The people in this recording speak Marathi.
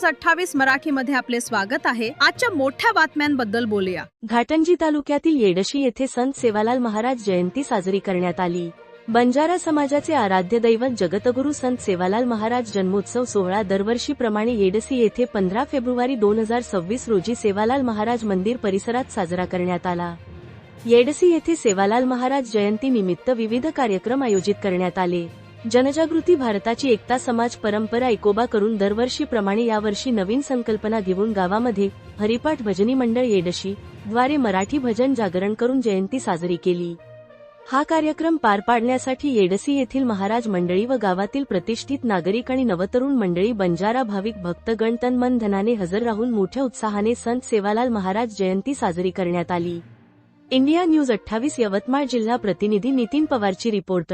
न्यूज 28 मराठीमध्ये आपले स्वागत आहे। आजच्या मोठ्या बातम्यांबद्दल बोलूया। घाटंजी तालुक्यातील येडशी येथे संत सेवालाल महाराज जयंती साजरी करण्यात आली। बंजारा समाजाचे आराध्य दैवत जगतगुरु संत सेवालाल महाराज जन्मोत्सव सोहळा दरवर्षीप्रमाणे येडशी येथे 15 फेब्रुवारी 2026 रोजी सेवालाल महाराज मंदिर परिसरात साजरा करण्यात आला। येडशी येथे सेवालाल महाराज जयंती निमित्त विविध कार्यक्रम आयोजित करण्यात आले। जनजागृती भारताची एकता समाज परंपरा एकोबा करून दरवर्षीप्रमाणे यावर्षी नवीन संकल्पना घेऊन गावामध्ये हरिपाठ भजनी मंडळ येडशी द्वारे मराठी भजन जागरण करून जयंती साजरी केली। हा कार्यक्रम पार पाडण्यासाठी येडशी येथील महाराज मंडळी व गावातील प्रतिष्ठित नागरिक आणि नवतरुण मंडळी बंजारा भाविक भक्तगण तन मन धनाने हजर राहून मोठ्या उत्साहाने संत सेवालाल महाराज जयंती साजरी करण्यात आली। इंडिया न्यूज 28 यवतमाळ जिल्हा प्रतिनिधी नितीन पवारची रिपोर्ट।